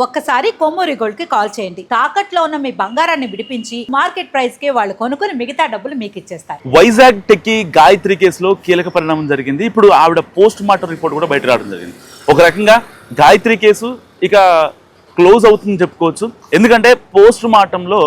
ఒక్కసారి కొమ్మూరి గోల్డ్ కి కాల్ చేయండి. తాకట్లో ఉన్న మీ బంగారాన్ని విడిపించి మార్కెట్ ప్రైస్ కి వాళ్ళు కొనుక్కుని మిగతా డబ్బులు మీకు ఇచ్చేస్తారు. వైజాగ్ టెక్కి గాయత్రి కేసులో కీలక పరిణామం జరిగింది. ఇప్పుడు ఆవిడ పోస్ట్ మార్టం రిపోర్ట్ కూడా బయట రావడం జరిగింది. ఒక రకంగా గాయత్రి కేసు ఇక క్లోజ్ అవుతుందని చెప్పుకోవచ్చు. ఎందుకంటే పోస్ట్ మార్టంలో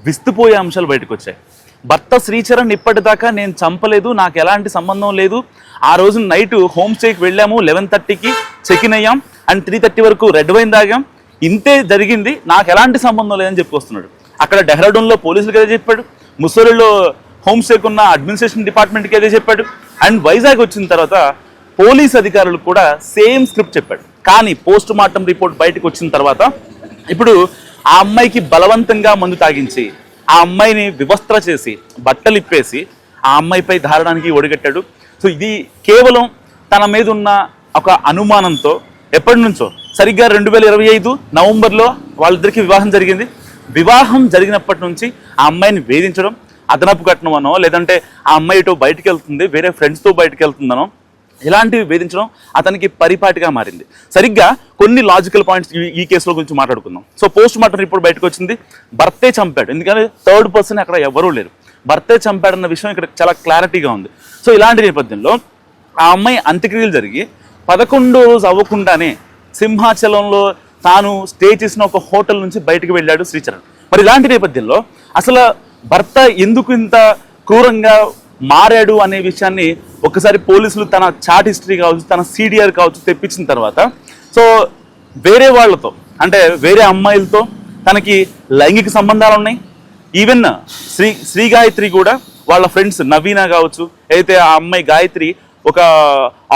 విస్తుపోయే అంశాలు బయటకు వచ్చాయి. భర్త శ్రీచరణ్ ఇప్పటిదాకా నేను చంపలేదు, నాకు ఎలాంటి సంబంధం లేదు, ఆ రోజు నైట్ హోమ్ స్టేకి వెళ్ళాము, 11:30కి చెక్ ఇన్ అయ్యాం అండ్ 3:30 వరకు రెడ్ వైన్ తాగాం, ఇంతే జరిగింది, నాకు ఎలాంటి సంబంధం లేదని చెప్పుకొస్తున్నాడు. అక్కడ డెహ్రాడూన్లో పోలీసులకి అదే చెప్పాడు, ముస్సోరిలో హోమ్ స్టేకి ఉన్న అడ్మినిస్ట్రేషన్ డిపార్ట్మెంట్కి అదే చెప్పాడు అండ్ వైజాగ్ వచ్చిన తర్వాత పోలీస్ అధికారులు కూడా సేమ్ స్క్రిప్ట్ చెప్పాడు. కానీ పోస్ట్ మార్టం రిపోర్ట్ బయటకు వచ్చిన తర్వాత ఇప్పుడు ఆ అమ్మాయికి బలవంతంగా మందు తాగించి ఆ అమ్మాయిని వివస్త్ర చేసి బట్టలు ఇప్పేసి ఆ అమ్మాయిపై దారడానికి ఒడిగట్టాడు. సో ఇది కేవలం తన మీద ఉన్న ఒక అనుమానంతో ఎప్పటి నుంచో సరిగ్గా 2025 నవంబర్లో వాళ్ళిద్దరికి వివాహం జరిగింది. వివాహం జరిగినప్పటి నుంచి ఆ అమ్మాయిని వేధించడం, అదనపు కట్నం అనో లేదంటే ఆ అమ్మాయి ఇటు బయటకు వెళ్తుంది వేరే ఫ్రెండ్స్తో బయటకు వెళ్తుందనో ఇలాంటివి వేధించడం అతనికి పరిపాటిగా మారింది. సరిగ్గా కొన్ని లాజికల్ పాయింట్స్ ఈ కేసులో గురించి మాట్లాడుకుందాం. సో పోస్ట్ మార్టం రిపోర్ట్ బయటకు వచ్చింది, భర్తే చంపాడు, ఎందుకంటే థర్డ్ పర్సన్ అక్కడ ఎవరూ లేరు, భర్తే చంపాడన్న విషయం ఇక్కడ చాలా క్లారిటీగా ఉంది. సో ఇలాంటి నేపథ్యంలో ఆ అమ్మాయి అంత్యక్రియలు జరిగి 11వ రోజు అవ్వకుండానే సింహాచలంలో తాను స్టే చేసిన ఒక హోటల్ నుంచి బయటకు వెళ్ళాడు శ్రీచరణ్. మరి ఇలాంటి నేపథ్యంలో అసలు భర్త ఎందుకు ఇంత క్రూరంగా మారాడు అనే విషయాన్ని ఒకసారి పోలీసులు తన చాట్ హిస్టరీ కావచ్చు, తన CDR కావచ్చు తెప్పించిన తర్వాత సో వేరే వాళ్ళతో అంటే వేరే అమ్మాయిలతో తనకి లైంగిక సంబంధాలు ఉన్నాయి. ఈవెన్ శ్రీ గాయత్రి కూడా వాళ్ళ ఫ్రెండ్స్ నవీన కావచ్చు, అయితే ఆ అమ్మాయి గాయత్రి ఒక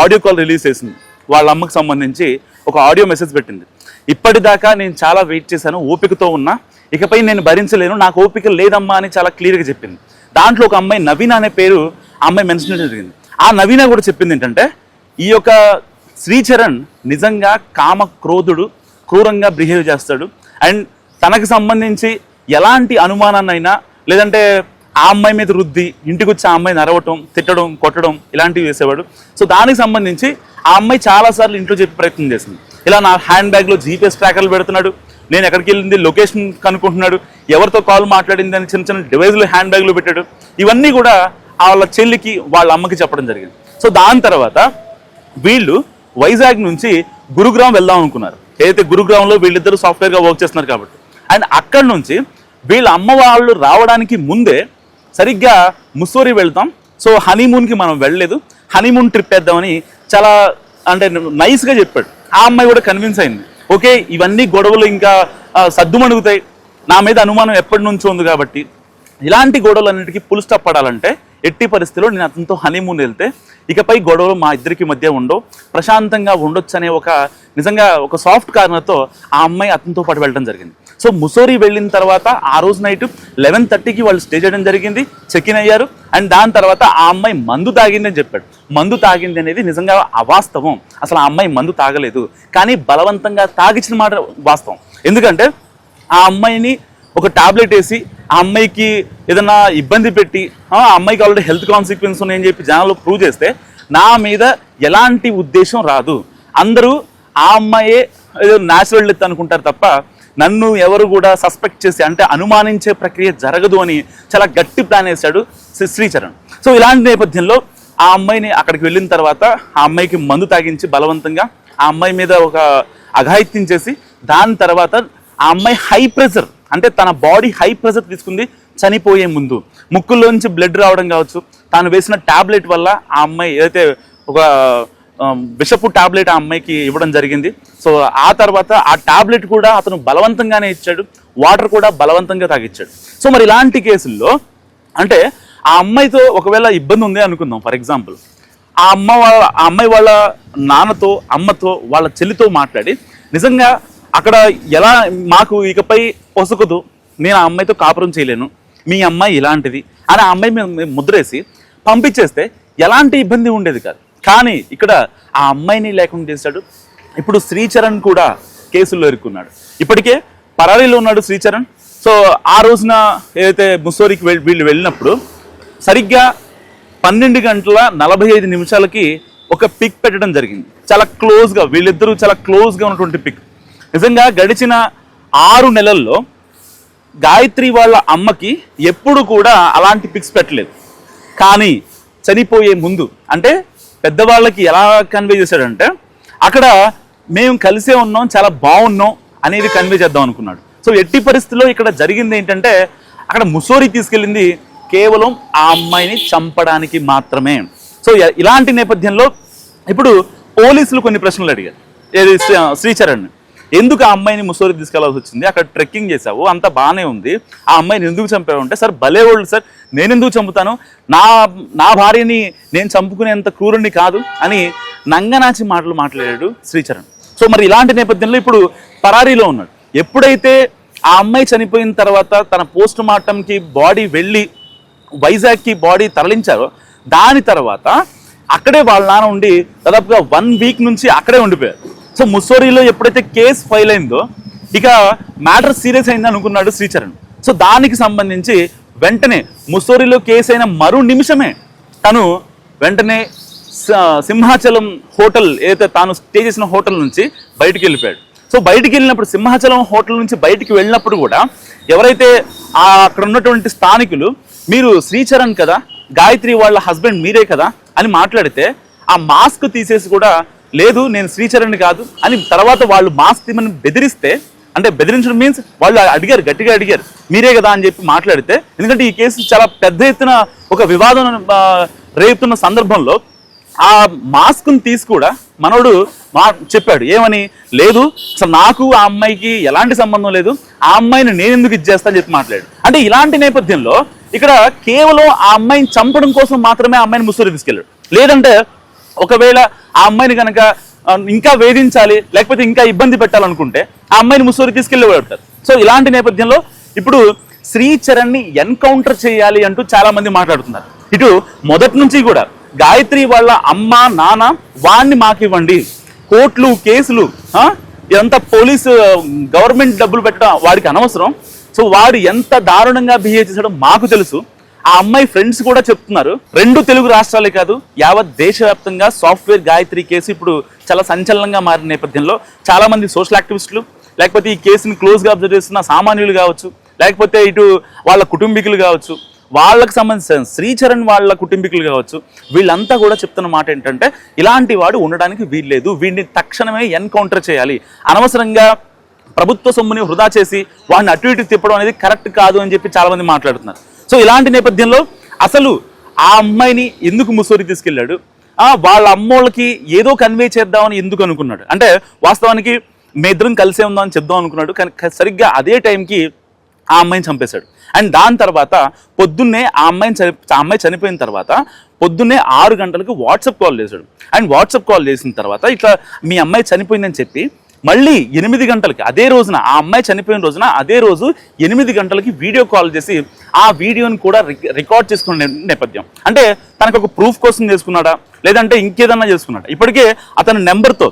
ఆడియో కాల్ రిలీజ్ చేసింది, వాళ్ళ అమ్మకి సంబంధించి ఒక ఆడియో మెసేజ్ పెట్టింది. ఇప్పటిదాకా నేను చాలా వెయిట్ చేశాను, ఓపికతో ఉన్నా, ఇకపై నేను భరించలేను, నాకు ఓపిక లేదమ్మా అని చాలా క్లియర్గా చెప్పింది. దాంట్లో ఒక అమ్మాయి నవీన అనే పేరు ఆ అమ్మాయి మెన్షన్ చేయడం జరిగింది. ఆ నవీన కూడా చెప్పింది ఏంటంటే ఈ యొక్క శ్రీచరణ్ నిజంగా కామ క్రోధుడు, క్రూరంగా బిహేవ్ చేస్తాడు అండ్ తనకు సంబంధించి ఎలాంటి అనుమానాన్నైనా లేదంటే ఆ అమ్మాయి మీద రుద్ది ఇంటికి వచ్చి ఆ అమ్మాయిని అరవటం, తిట్టడం, కొట్టడం ఇలాంటివి చేసేవాడు. సో దానికి సంబంధించి ఆ అమ్మాయి చాలాసార్లు ఇంట్లో చెప్పే ప్రయత్నం చేసింది. ఇలా నా హ్యాండ్ బ్యాగ్లో GPS ట్రాకర్లు పెడుతున్నాడు, నేను ఎక్కడికి వెళ్ళింది లొకేషన్ కనుక్కుంటున్నాడు, ఎవరితో కాల్ మాట్లాడింది అని చిన్న చిన్న డివైజ్లు హ్యాండ్ బ్యాగ్లో పెట్టాడు. ఇవన్నీ కూడా వాళ్ళ చెల్లికి వాళ్ళ అమ్మకి చెప్పడం జరిగింది. సో దాని తర్వాత వీళ్ళు వైజాగ్ నుంచి గురుగ్రామ్ వెళ్దాం అనుకున్నారు. ఏదైతే గురుగ్రామ్లో వీళ్ళిద్దరూ సాఫ్ట్వేర్గా వర్క్ చేస్తున్నారు కాబట్టి అండ్ అక్కడి నుంచి వీళ్ళ అమ్మ వాళ్ళు రావడానికి ముందే సరిగ్గా ముస్సోరి వెళ్తాం, సో హనీమూన్కి మనం వెళ్ళలేదు, హనీమూన్ ట్రిప్ వేద్దామని చాలా అంటే నైస్గా చెప్పాడు. ఆ అమ్మాయి కూడా కన్విన్స్ అయింది, ఓకే ఇవన్నీ గొడవలు ఇంకా సద్దుమణుగుతాయి, నా మీద అనుమానం ఎప్పటి నుంచో ఉంది కాబట్టి ఇలాంటి గొడవలన్నిటికీ ఫుల్ స్టాప్ పడాలంటే ఎట్టి పరిస్థితిలో నేను అతనితో హనీమూన్ వెళ్తే ఇకపై గొడవలు మా ఇద్దరికి మధ్య ఉండవు, ప్రశాంతంగా ఉండొచ్చు అనే ఒక నిజంగా ఒక సాఫ్ట్ కార్నర్తో ఆ అమ్మాయి అతనితో పాటు వెళ్ళడం జరిగింది. సో ముస్సోరి వెళ్ళిన తర్వాత ఆ రోజు నైట్ 11:30కి వాళ్ళు స్టే చేయడం జరిగింది, చెక్ ఇన్ అయ్యారు అండ్ దాని తర్వాత ఆ అమ్మాయి మందు తాగింది అని చెప్పాడు. మందు తాగింది అనేది నిజంగా అవాస్తవం, అసలు ఆ అమ్మాయి మందు తాగలేదు, కానీ బలవంతంగా తాగించిన మాట వాస్తవం. ఎందుకంటే ఆ అమ్మాయిని ఒక టాబ్లెట్ వేసి ఆ అమ్మాయికి ఏదైనా ఇబ్బంది పెట్టి ఆ అమ్మాయికి ఆల్రెడీ హెల్త్ కాన్సిక్వెన్స్ ఉన్నాయని చెప్పి జనాల్లో ప్రూవ్ చేస్తే నా మీద ఎలాంటి ఉద్దేశం రాదు, అందరూ ఆ అమ్మాయే ఏదో న్యాచురల్ డెత్ అనుకుంటారు తప్ప నన్ను ఎవరు కూడా సస్పెక్ట్ చేసి అంటే అనుమానించే ప్రక్రియ జరగదు అని చాలా గట్టి ప్లాన్ వేశాడు శ్రీచరణ్. సో ఇలాంటి నేపథ్యంలో ఆ అమ్మాయిని అక్కడికి వెళ్ళిన తర్వాత ఆ అమ్మాయికి మందు తాగించి బలవంతంగా ఆ అమ్మాయి మీద ఒక అఘాయిత్యం చేసి దాని తర్వాత ఆ అమ్మాయి హై ప్రెషర్ అంటే తన బాడీ హై ప్రెషర్ తీసుకుంది చనిపోయే ముందు, ముక్కుల్లోంచి బ్లడ్ రావడం కావచ్చు, తాను వేసిన టాబ్లెట్ వల్ల ఆ అమ్మాయి ఏదైతే ఒక విషపు టాబ్లెట్ ఆ అమ్మాయికి ఇవ్వడం జరిగింది. సో ఆ తర్వాత ఆ టాబ్లెట్ కూడా అతను బలవంతంగానే ఇచ్చాడు, వాటర్ కూడా బలవంతంగా తాగిచ్చాడు. సో మరి ఇలాంటి కేసుల్లో అంటే ఆ అమ్మాయితో ఒకవేళ ఇబ్బంది ఉంది అనుకుందాం, ఫర్ ఎగ్జాంపుల్ ఆ అమ్మాయి వాళ్ళ నాన్నతో, అమ్మతో, వాళ్ళ చెల్లితో మాట్లాడి నిజంగా అక్కడ ఎలా మాకు ఇకపై పొసకదు, నేను ఆ అమ్మాయితో కాపురం చేయలేను, మీ అమ్మాయి ఇలాంటిది అని ఆ అమ్మాయి మీద ముద్రేసి పంపించేస్తే ఎలాంటి ఇబ్బంది ఉండేది కాదు. కానీ ఇక్కడ ఆ అమ్మాయిని లేకుండా చేశాడు. ఇప్పుడు శ్రీచరణ్ కూడా కేసుల్లో ఇరుక్కున్నాడు, ఇప్పటికే పరారీలో ఉన్నాడు శ్రీచరణ్. సో ఆ రోజున ఏదైతే ముస్సోరికి వీళ్ళు వెళ్ళినప్పుడు సరిగ్గా 12:45 ఒక పిక్ పెట్టడం జరిగింది, చాలా క్లోజ్గా, వీళ్ళిద్దరూ చాలా క్లోజ్గా ఉన్నటువంటి పిక్. నిజంగా గడిచిన 6 నెలల్లో గాయత్రి వాళ్ళ అమ్మకి ఎప్పుడు కూడా అలాంటి పిక్స్ పెట్టలేదు. కానీ చనిపోయే ముందు అంటే పెద్దవాళ్ళకి ఎలా కన్వే చేశాడంటే అక్కడ మేము కలిసే ఉన్నాం, చాలా బాగున్నాం అనేది కన్వే చేద్దాం అనుకున్నాడు. సో ఎట్టి పరిస్థితుల్లో ఇక్కడ జరిగింది ఏంటంటే అక్కడ ముసోరి తీసుకెళ్ళింది కేవలం ఆ అమ్మాయిని చంపడానికి మాత్రమే. సో ఇలాంటి నేపథ్యంలో ఇప్పుడు పోలీసులు కొన్ని ప్రశ్నలు అడిగారు. ఏది శ్రీచరణ్, ఎందుకు ఆ అమ్మాయిని ముసోరి తీసుకెళ్లాల్సి వచ్చింది, అక్కడ ట్రెక్కింగ్ చేసావు, అంత బాగానే ఉంది, ఆ అమ్మాయిని ఎందుకు చంపావు అంటే, సార్ భలేవాళ్ళు సార్, నేను ఎందుకు చంపుతాను, నా భార్యని నేను చంపుకునేంత క్రూరుని కాదు అని నంగనాచి మాటలు మాట్లాడాడు శ్రీచరణ్. సో మరి ఇలాంటి నేపథ్యంలో ఇప్పుడు పరారీలో ఉన్నాడు. ఎప్పుడైతే ఆ అమ్మాయి చనిపోయిన తర్వాత తన పోస్ట్ మార్టంకి బాడీ వెళ్ళి వైజాగ్కి బాడీ తరలించారో దాని తర్వాత అక్కడే వాళ్ళ నాన్న ఉండి దాదాపుగా 1 వీక్ నుంచి అక్కడే ఉండిపోయారు. సో ముస్సోరీలో ఎప్పుడైతే కేసు ఫైల్ అయిందో ఇక మ్యాటర్ సీరియస్ అయింది అనుకున్నాడు శ్రీచరణ్. సో దానికి సంబంధించి వెంటనే ముస్సోరీలో కేసు అయిన మరో నిమిషమే తను వెంటనే సింహాచలం హోటల్, ఏదైతే తాను స్టే చేసిన హోటల్ నుంచి బయటికి వెళ్ళిపోయాడు. సో బయటికి వెళ్ళినప్పుడు సింహాచలం హోటల్ నుంచి బయటికి వెళ్ళినప్పుడు కూడా ఎవరైతే అక్కడ ఉన్నటువంటి స్థానికులు, మీరు శ్రీచరణ్ కదా, గాయత్రి వాళ్ళ హస్బెండ్ మీరే కదా అని మాట్లాడితే ఆ మాస్క్ తీసేసి కూడా లేదు నేను శ్రీచరణ్ కాదు అని తర్వాత వాళ్ళు మాస్క్ తీమని బెదిరిస్తే, అంటే బెదిరించడం మీన్స్ వాళ్ళు అడిగారు, గట్టిగా అడిగారు మీరే కదా అని చెప్పి మాట్లాడితే, ఎందుకంటే ఈ కేసు చాలా పెద్ద ఎత్తున ఒక వివాదం రేపుతున్న సందర్భంలో ఆ మాస్క్ని తీసి కూడా మనోడు చెప్పాడు ఏమని, లేదు అసలు నాకు ఆ అమ్మాయికి ఎలాంటి సంబంధం లేదు, ఆ అమ్మాయిని నేను ఎందుకు ఇచ్చేస్తా అని చెప్పి మాట్లాడాడు. అంటే ఇలాంటి నేపథ్యంలో ఇక్కడ కేవలం ఆ అమ్మాయిని చంపడం కోసం మాత్రమే ఆ అమ్మాయిని ముస్సోరీ తీసుకెళ్ళాడు. లేదంటే ఒకవేళ ఆ అమ్మాయిని కనుక ఇంకా వేధించాలి లేకపోతే ఇంకా ఇబ్బంది పెట్టాలనుకుంటే ఆ అమ్మాయిని ముస్సోరీ తీసుకెళ్ళేవాడు. సో ఇలాంటి నేపథ్యంలో ఇప్పుడు శ్రీచరణ్ని ఎన్కౌంటర్ చేయాలి అంటూ చాలా మంది మాట్లాడుతున్నారు. ఇటు మొదటి నుంచి కూడా గాయత్రి వాళ్ళ అమ్మ నాన్న వాడిని మాకివ్వండి, కోర్టులు కేసులు ఇదంతా పోలీసు గవర్నమెంట్ డబ్బులు పెట్టడం వాడికి అనవసరం, సో వాడు ఎంత దారుణంగా బిహేవ్ చేశాడో మాకు తెలుసు. ఆ అమ్మాయి ఫ్రెండ్స్ కూడా చెప్తున్నారు. 2 తెలుగు రాష్ట్రాలే కాదు యావత్ దేశవ్యాప్తంగా సాఫ్ట్వేర్ గాయత్రి కేసు ఇప్పుడు చాలా సంచలనంగా మారిన నేపథ్యంలో చాలా మంది సోషల్ యాక్టివిస్టులు, లేకపోతే ఈ కేసుని క్లోజ్గా అబ్జర్వ్ చేస్తున్న సామాన్యులు కావచ్చు, లేకపోతే ఇటు వాళ్ళ కుటుంబీకులు కావచ్చు, వాళ్ళకి సంబంధించిన శ్రీచరణ్ వాళ్ళ కుటుంబీకులు కావచ్చు, వీళ్ళంతా కూడా చెప్తున్న మాట ఏంటంటే ఇలాంటి వాడు ఉండడానికి వీల్లేదు, వీడిని తక్షణమే ఎన్కౌంటర్ చేయాలి, అనవసరంగా ప్రభుత్వ సొమ్ముని వృధా చేసి వాడిని అటు ఇటు తిప్పడం అనేది కరెక్ట్ కాదు అని చెప్పి చాలా మంది మాట్లాడుతున్నారు. సో ఇలాంటి నేపథ్యంలో అసలు ఆ అమ్మాయిని ఎందుకు ముస్సోరీ తీసుకెళ్ళాడు, వాళ్ళ అమ్మోళ్ళకి ఏదో కన్వే చేద్దామని ఎందుకు అనుకున్నాడు అంటే, వాస్తవానికి మీ ఇద్దరం కలిసే ఉందామని చెప్దాం అనుకున్నాడు, కానీ సరిగ్గా అదే టైంకి ఆ అమ్మాయిని చంపేశాడు. అండ్ దాని తర్వాత పొద్దున్నే ఆ అమ్మాయి చనిపోయిన తర్వాత పొద్దున్నే 6 గంటలకు వాట్సాప్ కాల్ చేశాడు. అండ్ వాట్సాప్ కాల్ చేసిన తర్వాత ఇట్లా మీ అమ్మాయి చనిపోయిందని చెప్పి మళ్ళీ 8 గంటలకి అదే రోజున, ఆ అమ్మాయి చనిపోయిన రోజున అదే రోజు 8 గంటలకి వీడియో కాల్ చేసి ఆ వీడియోని కూడా రికార్డ్ చేసుకున్న నేపథ్యం. అంటే తనకు ఒక ప్రూఫ్ కోసం చేసుకున్నాడా లేదంటే ఇంకేదన్నా చేసుకున్నాడా, ఇప్పటికే అతని నెంబర్తో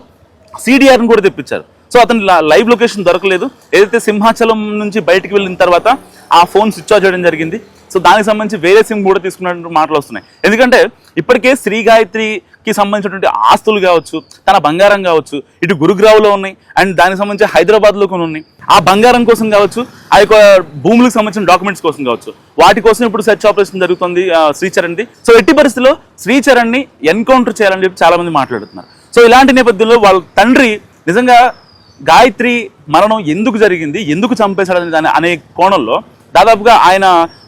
CDRని కూడా తెప్పించారు. సో అతని లైవ్ లొకేషన్ దొరకలేదు. ఏదైతే సింహాచలం నుంచి బయటికి వెళ్ళిన తర్వాత ఆ ఫోన్ స్విచ్ ఆఫ్ చేయడం జరిగింది. సో దానికి సంబంధించి వేరే సిమ్ కూడా తీసుకున్నట్టు మాటలు వస్తున్నాయి. ఎందుకంటే ఇప్పటికే శ్రీ గాయత్రికి సంబంధించినటువంటి ఆస్తులు కావచ్చు, తన బంగారం కావచ్చు, ఇటు గురుగ్రావ్లో ఉన్నాయి, అండ్ దానికి సంబంధించి హైదరాబాద్లో కొన్ని ఉన్నాయి. ఆ బంగారం కోసం కావచ్చు, ఆ యొక్క భూములకు సంబంధించిన డాక్యుమెంట్స్ కోసం కావచ్చు, వాటి కోసం ఇప్పుడు సెర్చ్ ఆపరేషన్ జరుగుతుంది శ్రీచరణ్ది. సో ఎట్టి పరిస్థితుల్లో శ్రీచరణ్ని ఎన్కౌంటర్ చేయాలని చెప్పి చాలా మంది మాట్లాడుతున్నారు. సో ఇలాంటి నేపథ్యంలో వాళ్ళ తండ్రి నిజంగా గాయత్రి మరణం ఎందుకు జరిగింది, ఎందుకు చంపేశాడని అనే కోణంలో దాదాపుగా ఆయన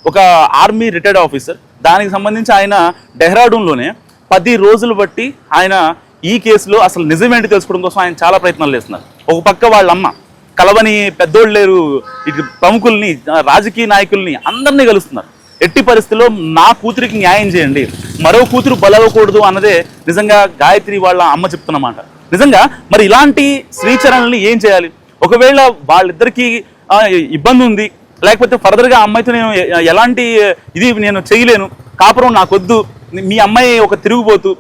ఒక ఆర్మీ రిటైర్డ్ ఆఫీసర్, దానికి సంబంధించి ఆయన డెహ్రాడూన్లోనే 10 రోజులు బట్టి ఆయన ఈ కేసులో అసలు నిజమేంటి తెలుసుకోవడం కోసం ఆయన చాలా ప్రయత్నాలు చేస్తున్నారు. ఒక పక్క వాళ్ళ అమ్మ కలవని పెద్దోళ్ళు లేరు, ఇటు ప్రముఖుల్ని, రాజకీయ నాయకుల్ని అందరినీ కలుస్తున్నారు. ఎట్టి పరిస్థితుల్లో నా కూతురికి న్యాయం చేయండి, మరో కూతురు బలవకూడదు అన్నదే నిజంగా గాయత్రి వాళ్ళ అమ్మ చెప్తున్నమాట. నిజంగా మరి ఇలాంటి శ్రీచరణ్ని ఏం చేయాలి, ఒకవేళ వాళ్ళిద్దరికీ ఇబ్బంది ఉంది, లేకపోతే ఫర్దర్గా అమ్మాయితో నేను ఎలాంటి ఇది నేను చేయలేను, కాపురం నాకొద్దు, మీ అమ్మాయి ఒక తిరుగుబోతు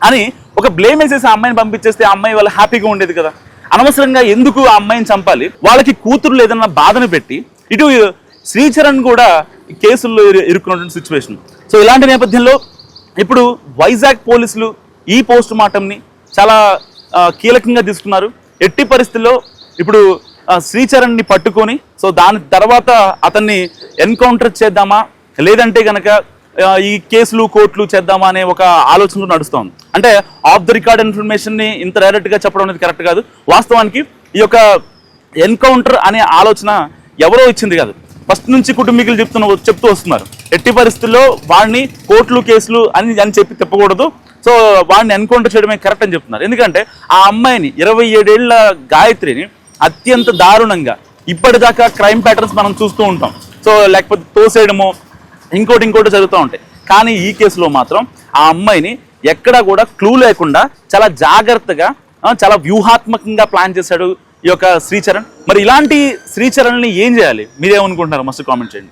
అని ఒక బ్లేమ్ వేసేసి ఆ అమ్మాయిని పంపించేస్తే ఆ అమ్మాయి వాళ్ళు హ్యాపీగా ఉండేది కదా. అనవసరంగా ఎందుకు ఆ అమ్మాయిని చంపాలి, వాళ్ళకి కూతురు ఏదన్నా బాధను పెట్టి ఇటు శ్రీచరణ్ కూడా కేసుల్లో ఇరుక్కున్నటువంటి సిచ్యువేషన్. సో ఇలాంటి నేపథ్యంలో ఇప్పుడు వైజాగ్ పోలీసులు ఈ పోస్ట్ మార్టంని చాలా కీలకంగా తీసుకున్నారు. ఎట్టి పరిస్థితుల్లో ఇప్పుడు శ్రీచరణ్ని పట్టుకొని సో దాని తర్వాత అతన్ని ఎన్కౌంటర్ చేద్దామా లేదంటే కనుక ఈ కేసులు కోర్టులు చేద్దామా అనే ఒక ఆలోచన నడుస్తోంది. అంటే ఆఫ్ ద రికార్డ్ ఇన్ఫర్మేషన్ని ఇంత డైరెక్ట్గా చెప్పడం అనేది కరెక్ట్ కాదు. వాస్తవానికి ఈ యొక్క ఎన్కౌంటర్ అనే ఆలోచన ఎవరో ఇచ్చింది కాదు, ఫస్ట్ నుంచి కుటుంబీకులు చెప్తూ వస్తున్నారు. ఎట్టి పరిస్థితుల్లో వాడిని కోర్టులు కేసులు అని చెప్పి తిప్పకూడదు, సో వాడిని ఎన్కౌంటర్ చేయడమే కరెక్ట్ అని చెప్తున్నారు. ఎందుకంటే ఆ అమ్మాయిని 27 ఏళ్ల గాయత్రిని అత్యంత దారుణంగా ఇప్పటిదాకా క్రైమ్ ప్యాటర్న్స్ మనం చూస్తూ ఉంటాం. సో లేకపోతే తోసేయడము ఇంకోటి జరుగుతూ ఉంటాయి. కానీ ఈ కేసులో మాత్రం ఆ అమ్మాయిని ఎక్కడా కూడా క్లూ లేకుండా చాలా జాగ్రత్తగా చాలా వ్యూహాత్మకంగా ప్లాన్ చేశాడు ఈ యొక్క శ్రీచరణ్. మరి ఇలాంటి శ్రీచరణ్ని ఏం చేయాలి, మీరేమనుకుంటున్నారు? మస్తు కామెంట్ చేయండి.